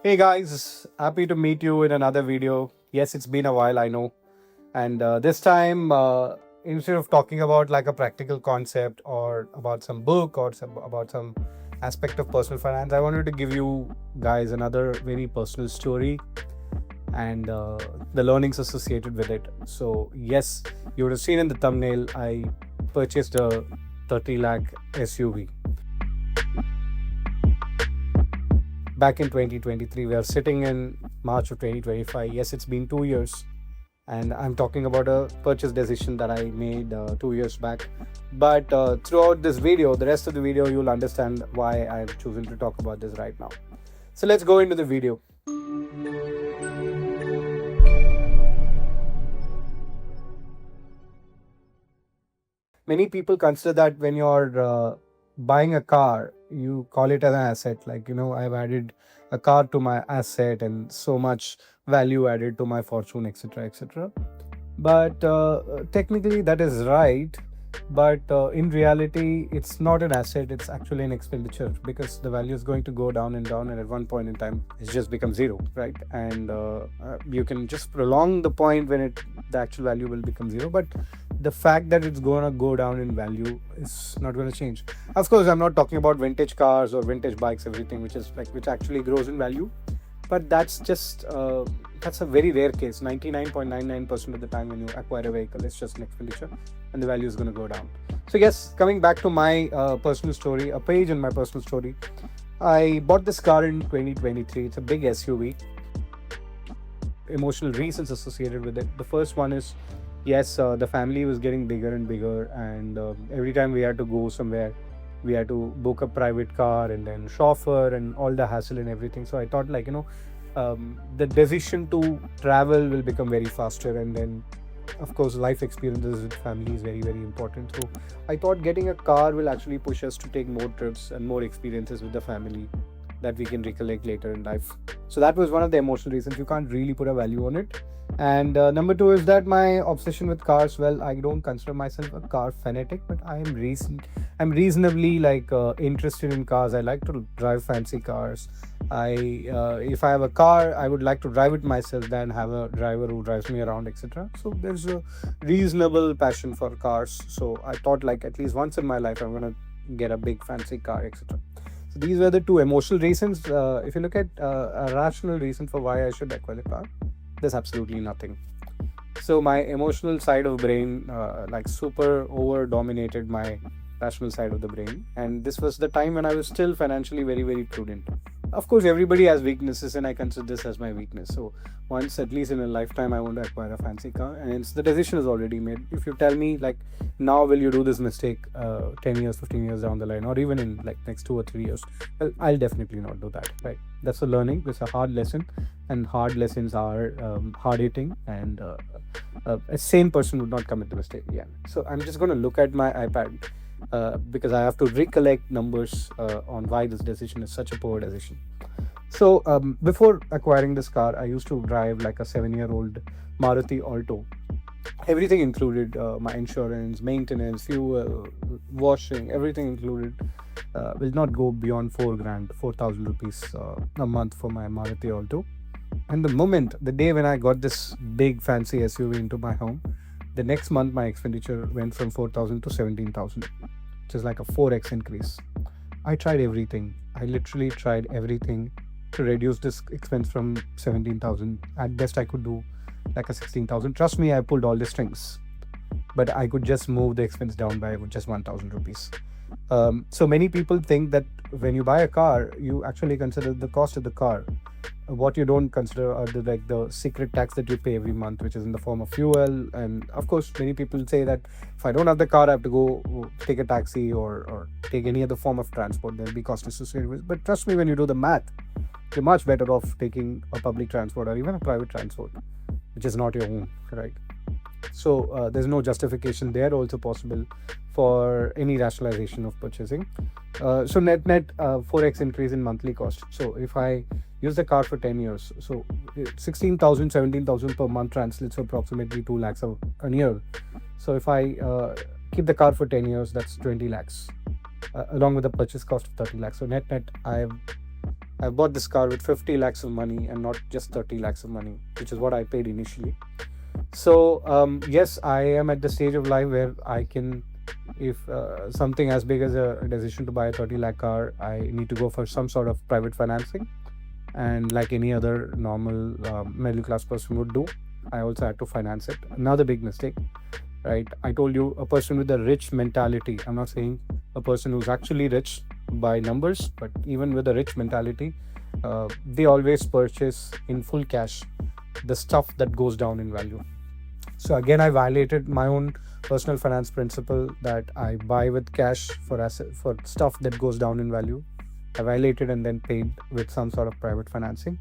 Hey guys, happy to meet you in another video. Yes, it's been a while, I know. And this time, instead of talking about like a practical concept or about some book or about some aspect of personal finance, I wanted to give you guys another very personal story and the learnings associated with it. So, yes, you would have seen in the thumbnail, I purchased a 30 lakh SUV back in 2023. We are sitting in March of 2025. Yes, it's been 2 years, and I'm talking about a purchase decision that I made 2 years back. But throughout this video, the rest of the video, you'll understand why I've chosen to talk about this right now. So let's go into the video. Many people consider that when you're buying a car, you call it an asset. Like, I've added a car to my asset and so much value added to my fortune, etc., etc. But technically, that is right. But in reality, it's not an asset, it's actually an expenditure because the value is going to go down and down, and at one point in time, it just becomes zero, right? And you can just prolong the point when the actual value will become zero. But the fact that it's going to go down in value is not going to change. Of course, I'm not talking about vintage cars or vintage bikes, everything which actually grows in value, but that's a very rare case. 99.99% of the time when you acquire a vehicle, it's just an expenditure and the value is going to go down. So yes, coming back to my personal story, a page in my personal story, I bought this car in 2023. It's a big SUV. Emotional reasons associated with it. The first one is, yes, the family was getting bigger and bigger, and every time we had to go somewhere, we had to book a private car and then chauffeur and all the hassle and everything. So I thought, the decision to travel will become very faster, and then of course life experiences with family is very, very important. So I thought getting a car will actually push us to take more trips and more experiences with the family that we can recollect later in life. So that was one of the emotional reasons. You can't really put a value on it. And number two is that my obsession with cars. Well, I don't consider myself a car fanatic, but I'm reasonably interested in cars. I like to drive fancy cars. If I have a car, I would like to drive it myself than have a driver who drives me around, etc. So there's a reasonable passion for cars. So I thought, like, at least once in my life, I'm gonna get a big fancy car, etc. So these were the two emotional reasons. If you look at a rational reason for why I should acquire a car, there's absolutely nothing. So my emotional side of brain super over dominated my rational side of the brain, and this was the time when I was still financially very, very prudent. Of course, everybody has weaknesses, and I consider this as my weakness. So once, at least in a lifetime, I want to acquire a fancy car, and the decision is already made. If you tell me, like, now will you do this mistake 10 years, 15 years down the line, or even in like next 2 or 3 years, well, I'll definitely not do that, right? That's a learning. It's a hard lesson, and hard lessons are hard hitting, and a sane person would not commit the mistake again. So I'm just going to look at my iPad because I have to recollect numbers on why this decision is such a poor decision. So before acquiring this car, I used to drive like a 7-year-old Maruti Alto. Everything included, my insurance, maintenance, fuel, washing, everything included. Will not go beyond 4,000 rupees a month for my Maruti Alto. And the day when I got this big fancy SUV into my home, the next month my expenditure went from 4,000 to 17,000, which is like a 4x increase. I tried everything. I literally tried everything to reduce this expense from 17,000. At best, I could do like a 16,000. Trust me, I pulled all the strings, but I could just move the expense down by just 1,000 rupees. So many people think that when you buy a car, you actually consider the cost of the car. What you don't consider are the secret tax that you pay every month, which is in the form of fuel. And of course, many people say that if I don't have the car, I have to go take a taxi or take any other form of transport. There'll be cost associated with it. But trust me, when you do the math, you're much better off taking a public transport or even a private transport, which is not your own, right? So there's no justification there also possible for any rationalization of purchasing. So net 4x increase in monthly cost. So if I use the car for 10 years, so 16,000, 17,000 per month translates to approximately 2 lakhs a year. So if I keep the car for 10 years, that's 20 lakhs along with the purchase cost of 30 lakhs. So net I bought this car with 50 lakhs of money and not just 30 lakhs of money, which is what I paid initially. So yes, I am at the stage of life where I can, if something as big as a decision to buy a 30 lakh car, I need to go for some sort of private financing. And like any other normal middle class person would do, I also had to finance it. Another big mistake, right? I told you, a person with a rich mentality, I'm not saying a person who's actually rich by numbers, but even with a rich mentality, they always purchase in full cash the stuff that goes down in value. So again, I violated my own personal finance principle that I buy with cash for stuff that goes down in value. I violated and then paid with some sort of private financing.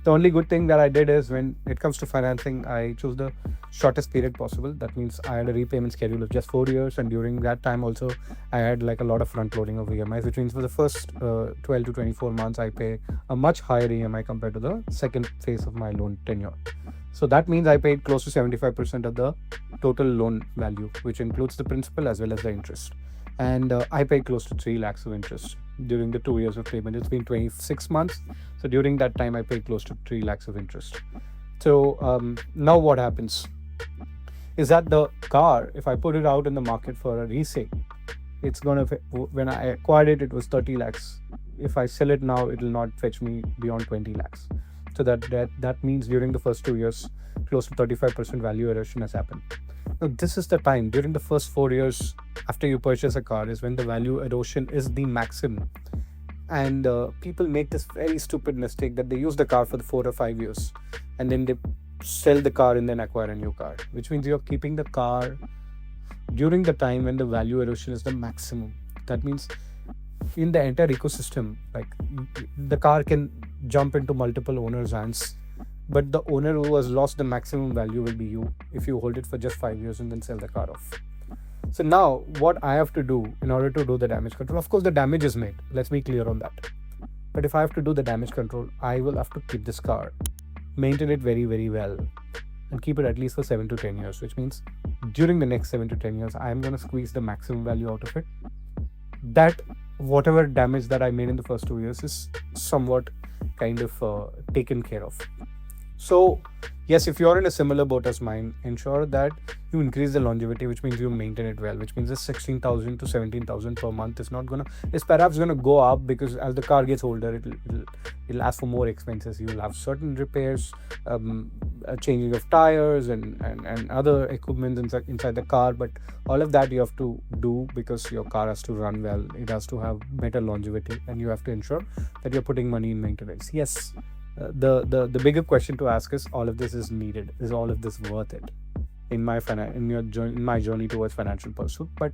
The only good thing that I did is, when it comes to financing, I chose the shortest period possible. That means I had a repayment schedule of just 4 years, and during that time also I had like a lot of front loading of EMIs, which means for the first 12 to 24 months I pay a much higher EMI compared to the second phase of my loan tenure. So that means I paid close to 75% of the total loan value, which includes the principal as well as the interest. And I paid close to 3 lakhs of interest during the 2 years of payment. It's been 26 months. So during that time, I paid close to 3 lakhs of interest. So now what happens is that the car, if I put it out in the market for a resale, it's going to, when I acquired it, it was 30 lakhs. If I sell it now, it will not fetch me beyond 20 lakhs. So that means during the first 2 years, close to 35% value erosion has happened. Now, this is the time during the first 4 years after you purchase a car is when the value erosion is the maximum. And people make this very stupid mistake that they use the car for the 4 or 5 years and then they sell the car and then acquire a new car, which means you're keeping the car during the time when the value erosion is the maximum. That means in the entire ecosystem, like, the car can jump into multiple owners' hands, but the owner who has lost the maximum value will be you if you hold it for just 5 years and then sell the car off. So now what I have to do in order to do the damage control, of course the damage is made, let's be clear on that. But if I have to do the damage control, I will have to keep this car, maintain it very, very well, and keep it at least for 7 to 10 years, which means during the next 7 to 10 years, I am going to squeeze the maximum value out of it. That whatever damage that I made in the first 2 years is somewhat kind of taken care of. So yes, if you're in a similar boat as mine, ensure that you increase the longevity, which means you maintain it well, which means the 16,000 to 17,000 per month is perhaps gonna go up, because as the car gets older, it'll ask for more expenses. You will have certain repairs, a changing of tires and other equipment inside the car, but all of that you have to do because your car has to run well, it has to have better longevity, and you have to ensure that you're putting money in maintenance. Yes, the bigger question to ask is, all of this is needed? Is all of this worth it in my journey towards financial pursuit? But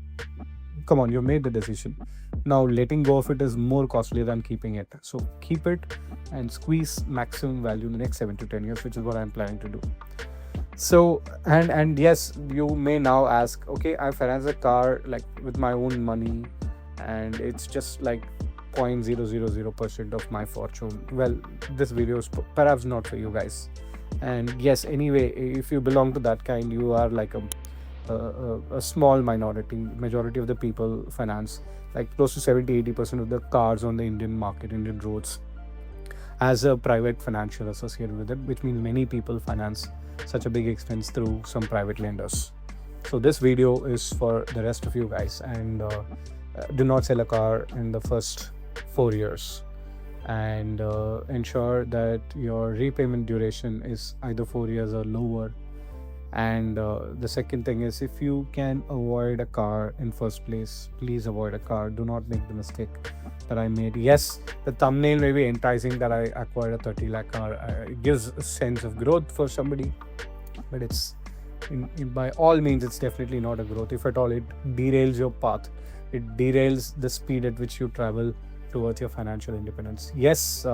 come on, you've made the decision. Now letting go of it is more costly than keeping it. So keep it and squeeze maximum value in the next 7 to 10 years, which is what I'm planning to do. So and yes, you may now ask, okay, I finance a car like with my own money and it's just like 0.000% of my fortune. Well, this video is perhaps not for you guys. And yes, anyway, if you belong to that kind, you are like a small minority. Majority of the people finance like close to 70-80% of the cars on the Indian market, Indian roads, as a private financial associated with it, which means many people finance such a big expense through some private lenders. So this video is for the rest of you guys, and do not sell a car in the first 4 years, and ensure that your repayment duration is either 4 years or lower. And the second thing is, if you can avoid a car in first place, please avoid a car. Do not make the mistake that I made. Yes, the thumbnail may be enticing that I acquired a 30 lakh car. It gives a sense of growth for somebody, but it's by all means, it's definitely not a growth. If at all, it derails your path. It derails the speed at which you travel towards your financial independence. Yes,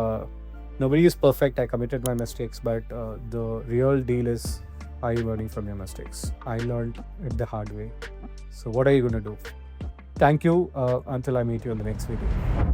nobody is perfect. I committed my mistakes, but the real deal is, are you learning from your mistakes? I learned it the hard way. So what are you going to do? Thank you. Until I meet you in the next video.